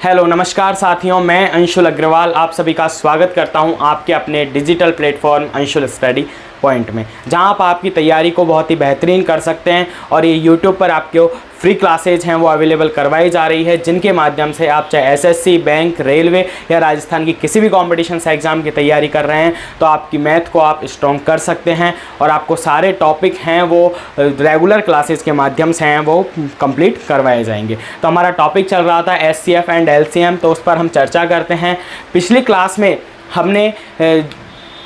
Hello नमस्कार साथियों, मैं अंशुल अग्रवाल आप सभी का स्वागत करता हूं आपके अपने digital platform Anshul study point में, जहां आप आपकी तैयारी को बहुत ही बेहतरीन कर सकते हैं। और ये यूट्यूब पर आपको फ्री क्लासेज हैं वो अवेलेबल करवाई जा रही है, जिनके माध्यम से आप चाहे एसएससी, बैंक, रेलवे या राजस्थान की किसी भी कॉम्पिटिशन से एग्ज़ाम की तैयारी कर रहे हैं तो आपकी मैथ को आप स्ट्रॉन्ग कर सकते हैं। और आपको सारे टॉपिक हैं वो रेगुलर क्लासेज के माध्यम से हैं वो कंप्लीट करवाए जाएंगे। तो हमारा टॉपिक चल रहा था एचसीएफ एंड एलसीएम, तो उस पर हम चर्चा करते हैं। पिछली क्लास में हमने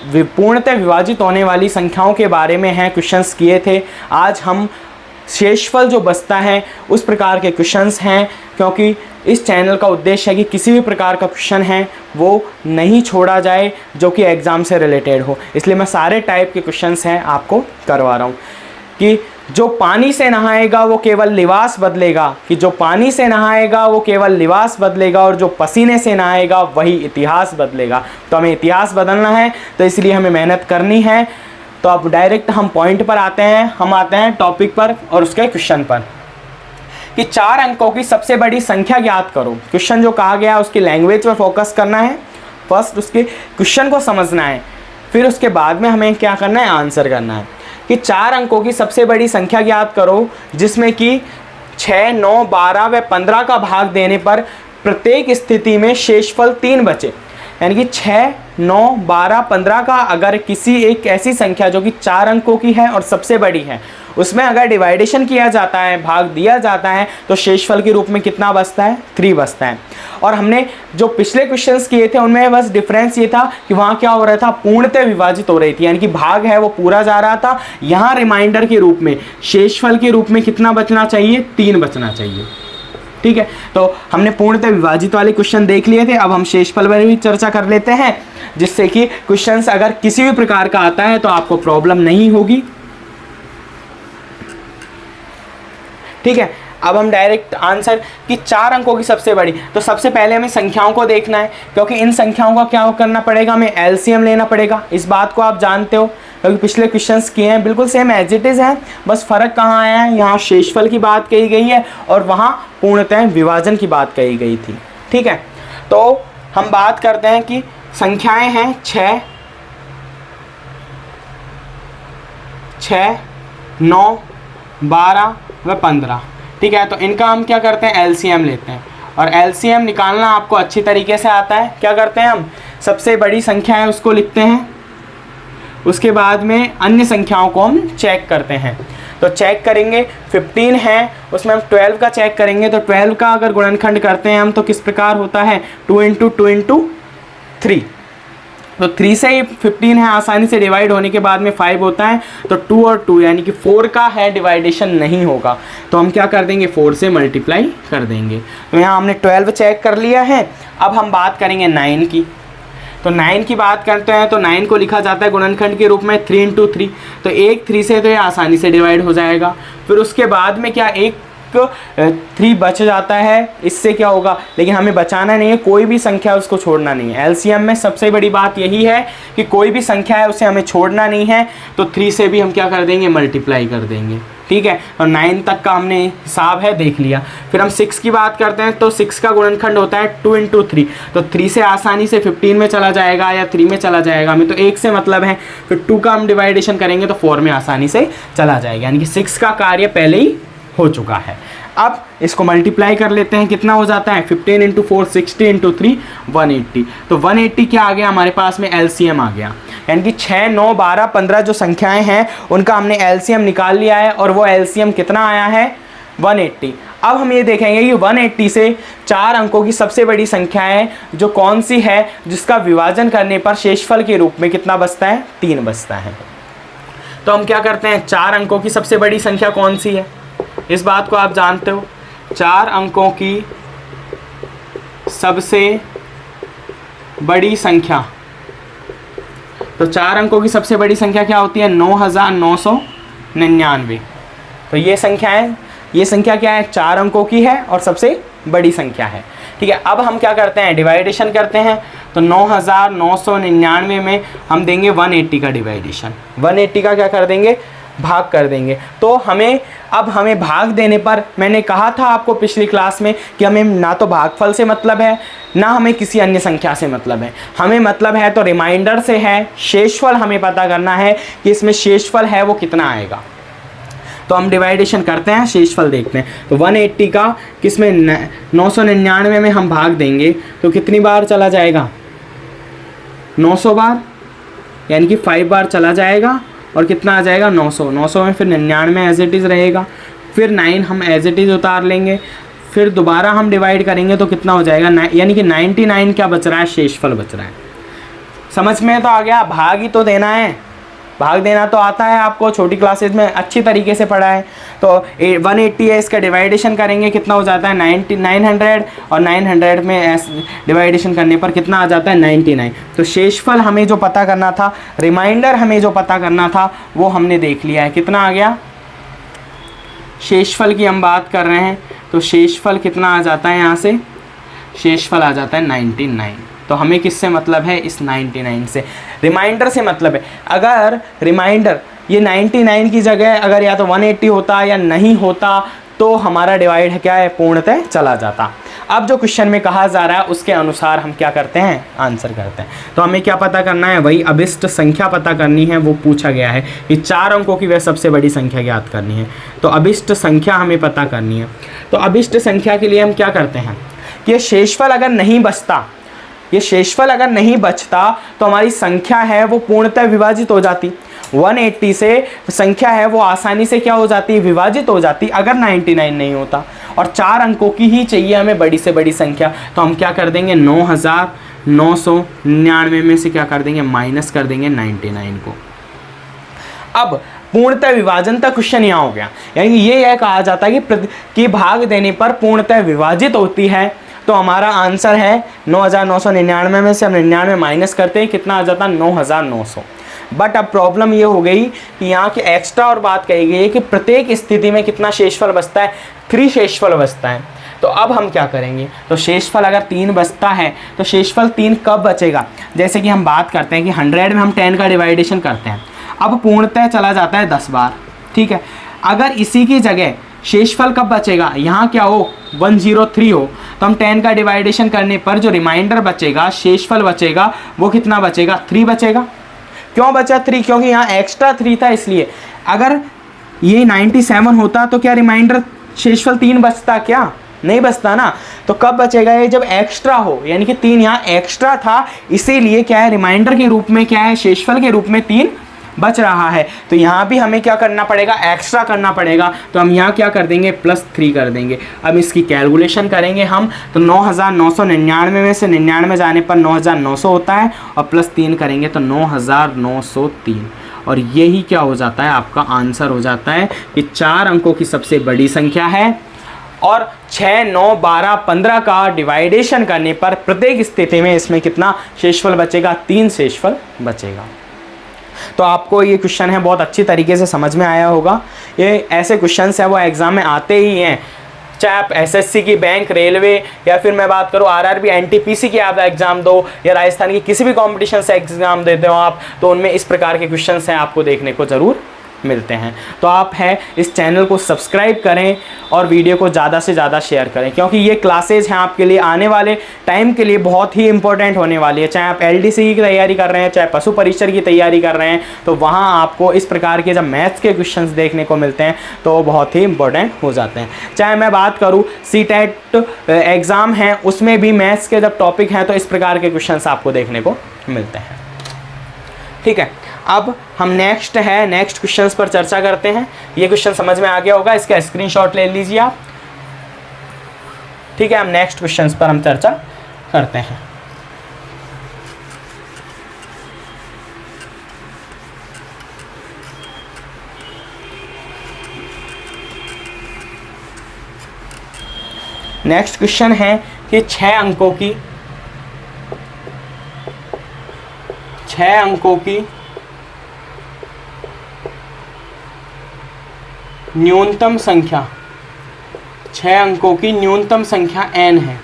पूर्णतः विभाजित होने वाली संख्याओं के बारे में क्वेश्चंस किए थे। आज हम शेषफल जो बचता है उस प्रकार के क्वेश्चंस हैं, क्योंकि इस चैनल का उद्देश्य है कि किसी भी प्रकार का क्वेश्चन है वो नहीं छोड़ा जाए जो कि एग्ज़ाम से रिलेटेड हो। इसलिए मैं सारे टाइप के क्वेश्चंस हैं आपको करवा रहा हूँ कि जो पानी से नहाएगा वो केवल लिबास बदलेगा, कि जो पानी से नहाएगा वो केवल लिबास बदलेगा, और जो पसीने से नहाएगा वही इतिहास बदलेगा। तो हमें इतिहास बदलना है, तो इसलिए हमें मेहनत करनी है। तो अब डायरेक्ट हम पॉइंट पर आते हैं, हम आते हैं टॉपिक पर और उसके क्वेश्चन पर कि 4 अंकों की सबसे बड़ी संख्या ज्ञात करो। क्वेश्चन जो कहा गया उसकी लैंग्वेज पर फोकस करना है, फर्स्ट उसके क्वेश्चन को समझना है, फिर उसके बाद में हमें क्या करना है, आंसर करना है। कि 4 अंकों की सबसे बड़ी संख्या ज्ञात करो जिसमें कि 6, 9, 12 व 15 का भाग देने पर प्रत्येक स्थिति में शेषफल 3 बचे। यानी कि 6, 9, 12, 15 का अगर किसी एक ऐसी संख्या जो कि 4 अंकों की है और सबसे बड़ी है उसमें अगर डिवाइडेशन किया जाता है, भाग दिया जाता है, तो शेषफल के रूप में कितना बचता है, 3 बचता है। और हमने जो पिछले क्वेश्चंस किए थे उनमें बस डिफरेंस ये था कि वहाँ क्या हो रहा था, पूर्णतः विभाजित हो रही थी, यानी कि भाग है वो पूरा जा रहा था। यहाँ रिमाइंडर के रूप में शेषफल के रूप में कितना बचना चाहिए, 3 बचना चाहिए। ठीक है, तो हमने पूर्णतः विभाजित वाले क्वेश्चन देख लिए थे। अब हम शेषफल पर भी चर्चा कर लेते हैं, जिससे कि क्वेश्चंस अगर किसी भी प्रकार का आता है तो आपको प्रॉब्लम नहीं होगी। ठीक है, अब हम डायरेक्ट आंसर कि 4 अंकों की सबसे बड़ी, तो सबसे पहले हमें संख्याओं को देखना है, क्योंकि इन संख्याओं का क्या करना पड़ेगा, हमें एलसीएम लेना पड़ेगा। इस बात को आप जानते हो, क्योंकि पिछले क्वेश्चंस किए हैं बिल्कुल सेम एज इट इज़ हैं, बस फ़र्क कहाँ आया है, यहाँ शेषफल की बात कही गई है और वहाँ पूर्णतः विभाजन की बात कही गई थी। ठीक है, तो हम बात करते हैं कि संख्याएँ हैं 6, 9, 12 व 15। ठीक है, तो इनका हम क्या करते हैं, एलसीएम लेते हैं। और एलसीएम निकालना आपको अच्छी तरीके से आता है। क्या करते हैं, हम सबसे बड़ी संख्या है उसको लिखते हैं, उसके बाद में अन्य संख्याओं को हम चेक करते हैं। तो चेक करेंगे 15 है, उसमें हम 12 का चेक करेंगे। तो 12 का अगर गुणनखंड करते हैं हम तो किस प्रकार होता है, 2 × 2 × 3। तो 3 से ही 15 है, आसानी से डिवाइड होने के बाद में 5 होता है, तो 2 और 2 यानी कि 4 का है डिवाइडेशन नहीं होगा, तो हम क्या कर देंगे, 4 से मल्टीप्लाई कर देंगे। तो यहाँ हमने 12 चेक कर लिया है। अब हम बात करेंगे 9 की। तो 9 की बात करते हैं तो 9 को लिखा जाता है गुणनखंड के रूप में 3 × 3। तो एक 3 से तो ये आसानी से डिवाइड हो जाएगा। फिर उसके बाद में क्या, एक 3 बच जाता है, इससे क्या होगा, लेकिन हमें बचाना नहीं है, कोई भी संख्या उसको छोड़ना नहीं है। एलसीएम में सबसे बड़ी बात यही है कि कोई भी संख्या है उसे हमें छोड़ना नहीं है, तो 3 से भी हम क्या कर देंगे, मल्टीप्लाई कर देंगे। ठीक है, और 9 तक का हमने हिसाब है देख लिया। फिर हम 6 की बात करते हैं तो 6 का गुणनखंड होता है 2 × 3। तो 3 से आसानी से 15 में चला जाएगा या 3 में चला जाएगा, हमें तो 1 से मतलब है। फिर 2 का हम डिवाइडेशन करेंगे तो 4 में आसानी से चला जाएगा, यानी कि 6 का कार्य पहले ही हो चुका है। अब इसको मल्टीप्लाई कर लेते हैं, कितना हो जाता है, 15 × 4 60 × 3 180। तो 180 क्या आ गया हमारे पास में, एलसीएम आ गया। यानी कि 6, 9, 12, 15 जो संख्याएं हैं उनका हमने एलसीएम निकाल लिया है, और वो एलसीएम कितना आया है, 180। अब हम ये देखेंगे कि 180 से 4 अंकों की सबसे बड़ी संख्या है जो कौन सी है, जिसका विभाजन करने पर शेषफल के रूप में कितना बचता है, 3 बचता है। तो हम क्या करते हैं, 4 अंकों की सबसे बड़ी संख्या कौन सी है, इस बात को आप जानते हो। 4 अंकों की सबसे बड़ी संख्या, तो 4 अंकों की सबसे बड़ी संख्या क्या होती है, 9999। तो ये संख्या है, ये संख्या क्या है, 4 अंकों की है और सबसे बड़ी संख्या है। ठीक है, अब हम क्या करते हैं, डिवाइडेशन करते हैं। तो 9999 में हम देंगे 180 का डिवाइडेशन, 180 का क्या कर देंगे, भाग कर देंगे। तो हमें अब हमें भाग देने पर मैंने कहा था आपको पिछली क्लास में कि हमें ना तो भागफल से मतलब है, ना हमें किसी अन्य संख्या से मतलब है। हमें मतलब है तो रिमाइंडर से है, शेषफल हमें पता करना है कि इसमें शेषफल है वो कितना आएगा। तो हम डिवाइडेशन करते हैं, शेषफल देखते हैं। तो 180 का किसमें 999 में हम भाग देंगे तो कितनी बार चला जाएगा, 900 बार, यानी कि 5 बार चला जाएगा और कितना आ जाएगा 900। 900 में फिर 99 एज इट इज़ रहेगा, फिर 9 हम एज इट इज़ उतार लेंगे, फिर दोबारा हम डिवाइड करेंगे तो कितना हो जाएगा, यानी कि 99 क्या बच रहा है, शेषफल बच रहा है। समझ में तो आ गया, भाग ही तो देना है, भाग देना तो आता है आपको, छोटी क्लासेज में अच्छी तरीके से पढ़ा है। तो 180 है, इसका डिवाइडेशन करेंगे कितना हो जाता है 900, और 900 में डिवाइडेशन करने पर कितना आ जाता है 99। तो शेषफल हमें जो पता करना था, रिमाइंडर हमें जो पता करना था वो हमने देख लिया है। कितना आ गया, शेषफल की हम बात कर रहे हैं तो शेषफल कितना आ जाता है, यहाँ से शेषफल आ जाता है 99। तो हमें किससे मतलब है, इस 99 से, रिमाइंडर से मतलब है। अगर रिमाइंडर ये 99 की जगह अगर या तो 180 होता या नहीं होता तो हमारा डिवाइड क्या है, पूर्णतः चला जाता। अब जो क्वेश्चन में कहा जा रहा है उसके अनुसार हम क्या करते हैं, आंसर करते हैं। तो हमें क्या पता करना है, वही अभिष्ट संख्या पता करनी है। वो पूछा गया है कि 4 अंकों की वह सबसे बड़ी संख्या ज्ञात करनी है, तो अभिष्ट संख्या हमें पता करनी है। तो अभिष्ट संख्या के लिए हम क्या करते हैं, ये शेषफल अगर नहीं बचता, ये शेषफल अगर नहीं बचता तो हमारी संख्या है वो पूर्णतः विभाजित हो जाती। 180 से संख्या है वो आसानी से क्या हो जाती, विभाजित हो जाती, अगर 99 नहीं होता। और 4 अंकों की ही चाहिए हमें बड़ी से बड़ी संख्या, तो हम क्या कर देंगे 9999 में से क्या कर देंगे, माइनस कर देंगे 99 को। अब पूर्णतः विभाजन का क्वेश्चन यहाँ हो गया, यानी ये कहा जाता है कि भाग देने पर पूर्णतः विभाजित होती है। तो हमारा आंसर है 9999 में से हम 99 माइनस करते हैं, कितना आ जाता है 9900। बट अब प्रॉब्लम ये हो गई कि यहाँ की एक्स्ट्रा और बात कही गई है कि प्रत्येक स्थिति में कितना शेषफल बचता है, 3 शेषफल बचता है। तो अब हम क्या करेंगे, तो शेषफल अगर 3 बचता है तो शेषफल 3 कब बचेगा, जैसे कि हम बात करते हैं कि 100 में हम 10 का डिवाइडेशन करते हैं, अब पूर्णतः चला जाता है 10 बार, ठीक है। अगर इसी की जगह शेषफल कब बचेगा, यहाँ क्या हो 103 हो, तो हम 10 का डिवाइडेशन करने पर जो रिमाइंडर बचेगा, शेषफल बचेगा, वो कितना बचेगा, 3 बचेगा। क्यों बचा 3, क्योंकि यहाँ एक्स्ट्रा 3 था इसलिए। अगर ये 97 होता तो क्या रिमाइंडर शेषफल 3 बचता, क्या नहीं बचता ना। तो कब बचेगा, ये जब एक्स्ट्रा हो, यानी कि 3 यहाँ एक्स्ट्रा था, इसीलिए क्या है रिमाइंडर के रूप में, क्या है शेषफल के रूप में 3 बच रहा है। तो यहाँ भी हमें क्या करना पड़ेगा, एक्स्ट्रा करना पड़ेगा। तो हम यहाँ क्या कर देंगे, +3 कर देंगे। अब इसकी कैलकुलेशन करेंगे हम, तो 9999 में से 99 जाने पर 9900 होता है, और +3 करेंगे तो 9903। और यही क्या हो जाता है, आपका आंसर हो जाता है कि 4 अंकों की सबसे बड़ी संख्या है, और 6, 9, 12, 15 का डिवाइडेशन करने पर प्रत्येक स्थिति में इसमें कितना शेषफल बचेगा, 3 शेषफल बचेगा। तो आपको ये क्वेश्चन है बहुत अच्छी तरीके से समझ में आया होगा। ये ऐसे क्वेश्चंस है वो एग्ज़ाम में आते ही हैं, चाहे आप एसएससी की, बैंक, रेलवे, या फिर मैं बात करूँ आरआरबी, एनटीपीसी की आप एग्ज़ाम दो, या राजस्थान की किसी भी कॉम्पिटिशन से एग्ज़ाम देते हो आप, तो उनमें इस प्रकार के क्वेश्चंस हैं आपको देखने को ज़रूर मिलते हैं। तो आप है इस चैनल को सब्सक्राइब करें और वीडियो को ज़्यादा से ज़्यादा शेयर करें, क्योंकि ये क्लासेज हैं आपके लिए आने वाले टाइम के लिए बहुत ही इंपॉर्टेंट होने वाली है। चाहे आप एलडीसी की तैयारी कर रहे हैं, चाहे पशु परीक्षर की तैयारी कर रहे हैं, तो वहाँ आपको इस प्रकार के जब मैथ्स के क्वेश्चंस देखने को मिलते हैं तो बहुत ही इंपॉर्टेंट हो जाते हैं। चाहे मैं बात करूँ सीटेट एग्ज़ाम है, उसमें भी मैथ्स के जब टॉपिक हैं तो इस प्रकार के क्वेश्चंस आपको देखने को मिलते हैं, ठीक है। अब हम नेक्स्ट क्वेश्चंस पर चर्चा करते हैं। ये क्वेश्चन समझ में आ गया होगा, इसका स्क्रीनशॉट ले लीजिए आप, ठीक है। हम नेक्स्ट क्वेश्चंस पर हम चर्चा करते हैं। नेक्स्ट क्वेश्चन है कि 6 अंकों की न्यूनतम संख्या, 6 अंकों की न्यूनतम संख्या n है।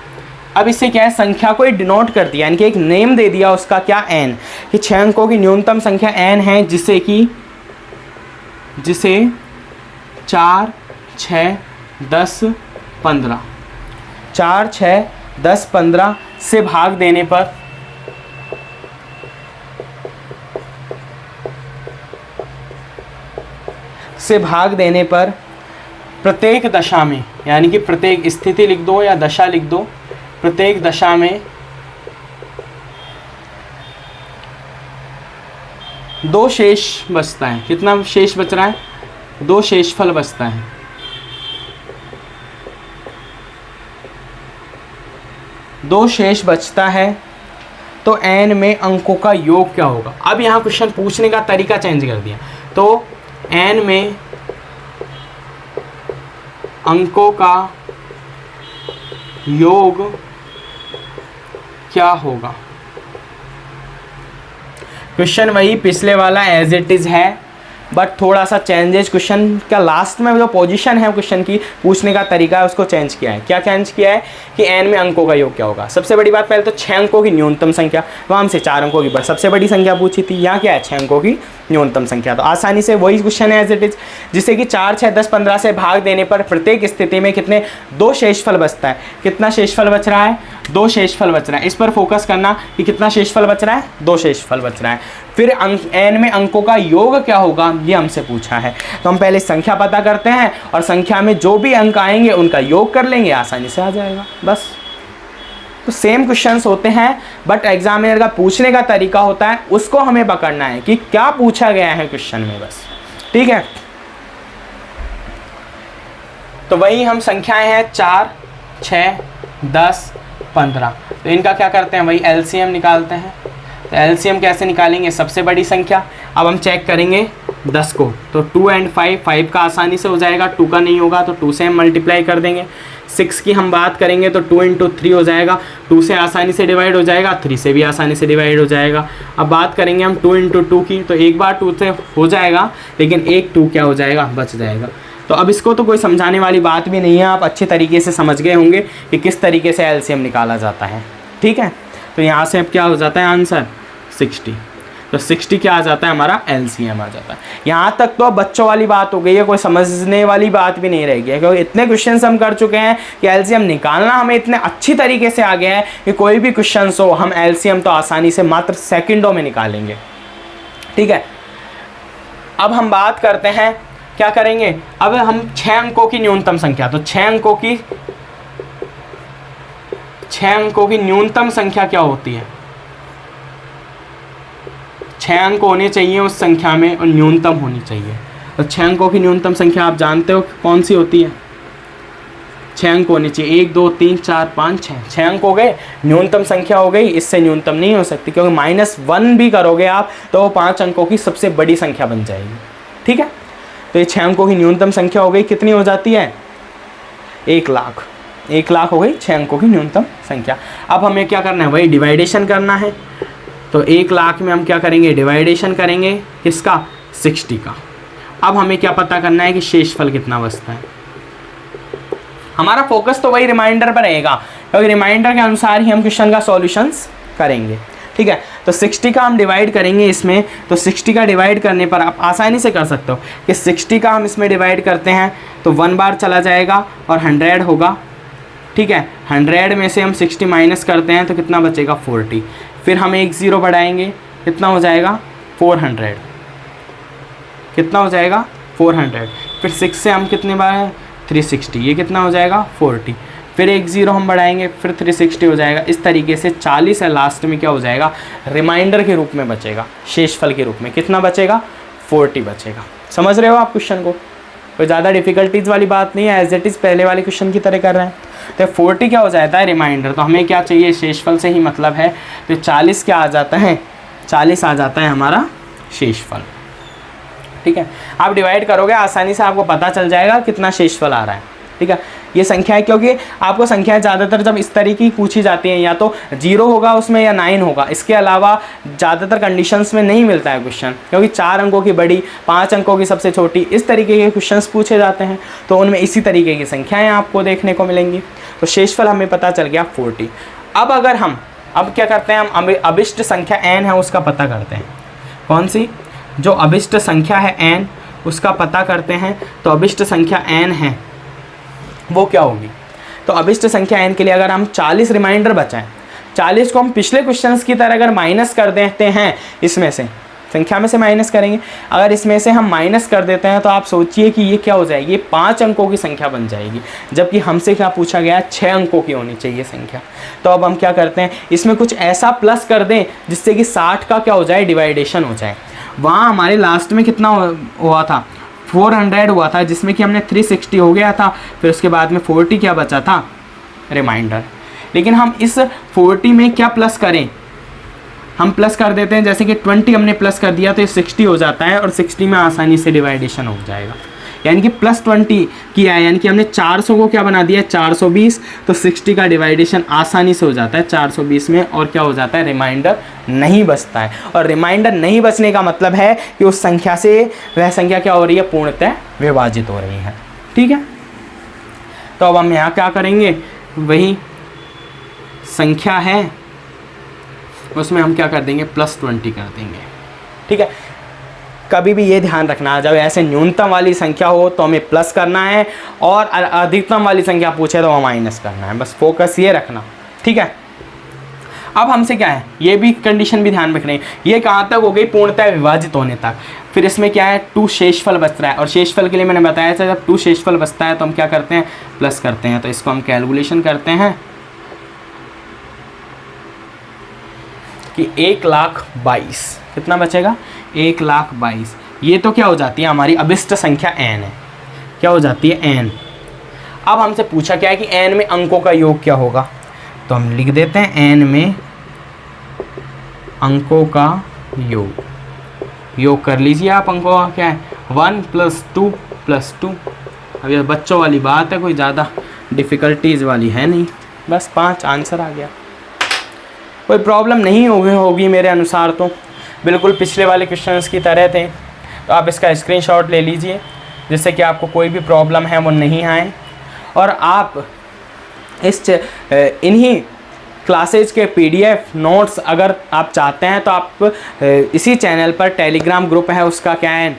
अब इससे क्या है, संख्या को डिनोट कर दिया, यानी कि एक नेम दे दिया उसका, क्या n, कि 6 अंकों की न्यूनतम संख्या n है, जिसे 4 6, 10, 15, 4, 6, 10, 15 से भाग देने पर प्रत्येक दशा में, यानी कि प्रत्येक स्थिति लिख दो या दशा लिख दो, प्रत्येक दशा में 2 शेष बचता है। कितना शेष बच रहा है? 2 शेषफल बचता है। दो शेष बचता है तो n में अंकों का योग क्या होगा? अब यहाँ क्वेश्चन पूछने का तरीका चेंज कर दिया, तो n में अंकों का योग क्या होगा? क्वेश्चन वही पिछले वाला एज इट इज है, बट थोड़ा सा चेंजेस क्वेश्चन का लास्ट में जो पोजीशन है क्वेश्चन की पूछने का तरीका है उसको चेंज किया है। क्या चेंज किया है कि n में अंकों का योग क्या होगा? सबसे बड़ी बात पहले तो 6 अंकों की न्यूनतम संख्या, वहाँ हमसे 4 अंकों की सबसे बड़ी संख्या पूछी थी, यहाँ क्या है 6 अंकों की न्यूनतम संख्या। तो आसानी से वही क्वेश्चन है एज इट इज, जिससे कि 4, 6, 10, 15 से भाग देने पर प्रत्येक स्थिति में कितने 2 शेषफल बचता है। कितना शेषफल बच रहा है? 2 शेषफल बच रहा है। इस पर फोकस करना कि कितना शेषफल बच रहा है? 2 शेषफल बच रहा है। फिर n में अंकों का योग क्या होगा ये हमसे पूछा है, तो हम पहले संख्या पता करते हैं और संख्या में जो भी अंक आएंगे उनका योग कर लेंगे, आसानी से आ जाएगा बस। तो सेम क्वेश्चंस होते हैं, बट एग्जामिनर का पूछने का तरीका होता है, उसको हमें पकड़ना है कि क्या पूछा गया है क्वेश्चन में, बस। ठीक है, तो वही हम संख्याएं हैं 4, 6, 10, 15, तो इनका क्या करते हैं? वही एलसीएम निकालते हैं। तो एलसीएम कैसे निकालेंगे? सबसे बड़ी संख्या, अब हम चेक करेंगे 10 को, तो 2 और 5 का आसानी से हो जाएगा, 2 का नहीं होगा तो 2 से हम मल्टीप्लाई कर देंगे। 6 की हम बात करेंगे तो 2 × 3 हो जाएगा, 2 से आसानी से डिवाइड हो जाएगा, 3 से भी आसानी से डिवाइड हो जाएगा। अब बात करेंगे हम 2 × 2 की, तो एक बार 2 से हो जाएगा, लेकिन एक 2 क्या हो जाएगा? बच जाएगा। तो अब इसको तो कोई समझाने वाली बात भी नहीं है, आप अच्छे तरीके से समझ गए होंगे कि किस तरीके से एलसीएम निकाला जाता है। ठीक है, तो यहाँ से अब क्या हो जाता है आंसर? 60। तो 60 क्या आ जाता है? हमारा एलसीएम आ जाता है। यहाँ तक तो अब बच्चों वाली बात हो गई है, कोई समझने वाली बात भी नहीं रह गई है, क्योंकि इतने क्वेश्चंस हम कर चुके हैं कि एलसीएम निकालना हमें इतने अच्छी तरीके से आ गया है कि कोई भी क्वेश्चन हो हम एलसीएम तो आसानी से मात्र सेकंडों में निकालेंगे। ठीक है, अब हम बात करते हैं क्या करेंगे? अब हम 6 अंकों की न्यूनतम संख्या, तो 6 अंकों की न्यूनतम संख्या क्या होती है? 6 अंक होने चाहिए उस संख्या में और न्यूनतम होनी चाहिए। तो 6 अंकों की न्यूनतम संख्या आप जानते हो कौन सी होती है? 6 अंक होने चाहिए, 1, 2, 3, 4, 5, 6, 6 अंक हो गए, न्यूनतम संख्या हो गई। इससे न्यूनतम नहीं हो सकती, क्योंकि -1 भी करोगे आप तो वो 5 अंकों की सबसे बड़ी संख्या बन जाएगी। ठीक है, तो ये 6 अंकों की न्यूनतम संख्या हो गई, कितनी हो जाती है? 1 लाख। 1 लाख हो गई 6 अंकों की न्यूनतम संख्या। अब हमें क्या करना है? वही डिवाइडेशन करना है। तो 1 लाख में हम क्या करेंगे? डिवाइडेशन करेंगे किसका? 60 का। अब हमें क्या पता करना है कि शेषफल कितना बचता है। हमारा फोकस तो वही रिमाइंडर पर रहेगा, क्योंकि रिमाइंडर के अनुसार ही हम क्वेश्चन का सॉल्यूशंस करेंगे। ठीक है, तो 60 का हम डिवाइड करेंगे इसमें, तो 60 का डिवाइड करने पर आप आसानी से कर सकते हो कि 60 का हम इसमें डिवाइड करते हैं तो 1 बार चला जाएगा और 100 होगा। ठीक है, 100 में से हम 60 माइनस करते हैं तो कितना बचेगा? 40। फिर हम एक 0 बढ़ाएंगे, कितना हो जाएगा? 400। कितना हो जाएगा? 400। फिर 6 से हम कितने बार? 360, ये कितना हो जाएगा? 40। फिर एक 0 हम बढ़ाएंगे, फिर 360 हो जाएगा। इस तरीके से 40 है लास्ट में क्या हो जाएगा? रिमाइंडर के रूप में बचेगा, शेषफल के रूप में। कितना बचेगा? 40 बचेगा। समझ रहे हो आप क्वेश्चन को? कोई ज़्यादा डिफिकल्टीज वाली बात नहीं है, एज इट इज़ पहले वाले क्वेश्चन की तरह कर रहे हैं। तो 40 क्या हो जाता है? रिमाइंडर। तो हमें क्या चाहिए? शेषफल से ही मतलब है, तो 40 क्या आ जाता है? 40 आ जाता है हमारा शेषफल। ठीक है, आप डिवाइड करोगे आसानी से आपको पता चल जाएगा कितना शेषफल आ रहा है। ठीक है, ये संख्या है, क्योंकि आपको संख्याएं ज़्यादातर जब इस तरीके की पूछी जाती हैं या तो 0 होगा उसमें या 9 होगा, इसके अलावा ज़्यादातर कंडीशंस में नहीं मिलता है क्वेश्चन, क्योंकि 4 अंकों की बड़ी, 5 अंकों की सबसे छोटी, इस तरीके के क्वेश्चंस पूछे जाते हैं, तो उनमें इसी तरीके की संख्याएं आपको देखने को मिलेंगी। तो शेषफल हमें पता चल गया 40। अब अगर हम अब क्या करते हैं? हम अभिष्ट संख्या n है उसका पता करते हैं। कौन सी? जो अभिष्ट संख्या है n, उसका पता करते हैं। तो अभिष्ट संख्या n है वो क्या होगी, तो अभिष्ट संख्या n के लिए अगर हम 40 रिमाइंडर बचाएं, 40 को हम पिछले क्वेश्चंस की तरह अगर माइनस कर देते हैं, इसमें से संख्या में से माइनस करेंगे, अगर इसमें से हम माइनस कर देते हैं तो आप सोचिए कि ये क्या हो जाएगी, ये 5 अंकों की संख्या बन जाएगी, जबकि हमसे क्या पूछा गया है 6 अंकों की होनी चाहिए संख्या। तो अब हम क्या करते हैं, इसमें कुछ ऐसा प्लस कर दें जिससे कि 60 का क्या हो जाए, डिवाइडेशन हो जाए। वहाँ हमारे लास्ट में कितना हुआ था, 400 हुआ था, जिसमें कि हमने 360 हो गया था, फिर उसके बाद में 40 क्या बचा था, रिमाइंडर। लेकिन हम इस 40 में क्या प्लस करें, हम प्लस कर देते हैं, जैसे कि 20 हमने प्लस कर दिया तो ये 60 हो जाता है और 60 में आसानी से डिवाइडेशन हो जाएगा, यानी कि +20 किया है, यानी कि हमने 400 को क्या बना दिया 420, तो 60 का डिवाइडेशन आसानी से हो जाता है 420 में, और क्या हो जाता है, रिमाइंडर नहीं बचता है। और रिमाइंडर नहीं बचने का मतलब है कि उस संख्या से वह संख्या क्या हो रही है, पूर्णतः विभाजित हो रही है। ठीक है, तो अब हम यहाँ क्या करेंगे, वही संख्या है उसमें हम क्या कर देंगे, +20 कर देंगे। ठीक है, कभी भी ये ध्यान रखना, जब ऐसे न्यूनतम वाली संख्या हो तो हमें प्लस करना है, और अधिकतम वाली संख्या पूछे तो हमें माइनस करना है, बस फोकस ये रखना। ठीक है, अब हमसे क्या है, ये भी कंडीशन भी ध्यान रखनी है, ये कहाँ तक हो गई, पूर्णतः विभाजित होने तक। फिर इसमें क्या है, 2 शेषफल बच रहा है, और शेषफल के लिए मैंने बताया था जब 2 शेषफल बचता है तो हम क्या करते हैं, प्लस करते हैं। तो इसको हम कैलकुलेशन करते हैं कि 1,22,000 कितना बचेगा, 1,22,000। ये तो क्या हो जाती है, हमारी अभिष्ट संख्या n है, क्या हो जाती है, n। अब हमसे पूछा क्या है कि n में अंकों का योग क्या होगा, तो हम लिख देते हैं n में अंकों का योग कर लीजिए आप। अंकों का क्या है, 1 + 2 + 2। अब ये बच्चों वाली बात है, कोई ज़्यादा डिफ़िकल्टीज वाली है नहीं, बस 5 आंसर आ गया। कोई प्रॉब्लम नहीं होगी मेरे अनुसार, तो बिल्कुल पिछले वाले क्वेश्चंस की तरह थे। तो आप इसका स्क्रीनशॉट ले लीजिए जिससे कि आपको कोई भी प्रॉब्लम है वो नहीं आए, और आप इन्हीं क्लासेज के PDF नोट्स अगर आप चाहते हैं तो आप इसी चैनल पर टेलीग्राम ग्रुप है, उसका क्या है,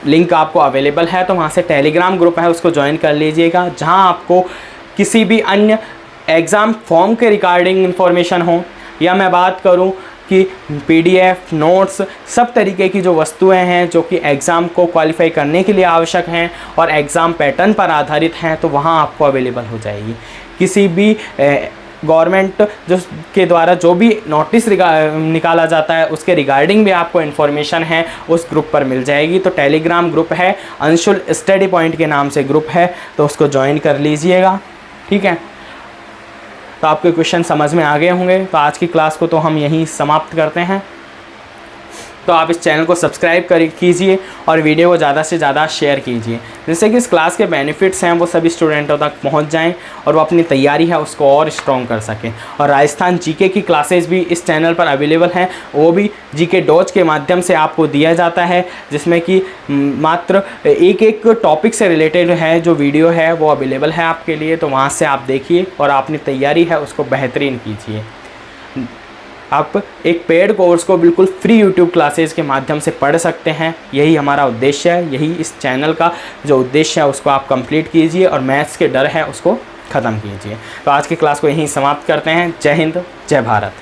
लिंक आपको अवेलेबल है, तो वहाँ से टेलीग्राम ग्रुप है उसको ज्वाइन कर लीजिएगा, जहाँ आपको किसी भी अन्य एग्ज़ाम फॉर्म के रिगार्डिंग इन्फॉर्मेशन हो, या मैं बात करूं कि PDF नोट्स, सब तरीके की जो वस्तुएं हैं जो कि एग्ज़ाम को क्वालिफाई करने के लिए आवश्यक हैं और एग्ज़ाम पैटर्न पर आधारित हैं, तो वहां आपको अवेलेबल हो जाएगी। किसी भी गवर्नमेंट जो के द्वारा जो भी नोटिस निकाला जाता है उसके रिगार्डिंग भी आपको इन्फॉर्मेशन है उस ग्रुप पर मिल जाएगी। तो टेलीग्राम ग्रुप है, अंशुल स्टडी पॉइंट के नाम से ग्रुप है, तो उसको ज्वाइन कर लीजिएगा। ठीक है, तो आपके क्वेश्चन समझ में आ गए होंगे। तो आज की क्लास को तो हम यहीं समाप्त करते हैं। तो आप इस चैनल को सब्सक्राइब कीजिए और वीडियो को ज़्यादा से ज़्यादा शेयर कीजिए, जिससे कि इस क्लास के बेनिफिट्स हैं वो सभी स्टूडेंटों तक पहुंच जाएं और वो अपनी तैयारी है उसको और स्ट्रॉन्ग कर सकें। और राजस्थान जीके की क्लासेस भी इस चैनल पर अवेलेबल हैं, वो भी जीके डॉज के माध्यम से आपको दिया जाता है, जिसमें कि मात्र एक टॉपिक से रिलेटेड है जो वीडियो है वो अवेलेबल है आपके लिए। तो वहाँ से आप देखिए और अपनी तैयारी है उसको बेहतरीन कीजिए। आप एक पेड कोर्स को बिल्कुल फ्री यूट्यूब क्लासेस के माध्यम से पढ़ सकते हैं, यही हमारा उद्देश्य है, यही इस चैनल का जो उद्देश्य है उसको आप कंप्लीट कीजिए और मैथ्स के डर है उसको ख़त्म कीजिए। तो आज की क्लास को यहीं समाप्त करते हैं। जय हिंद, जय भारत।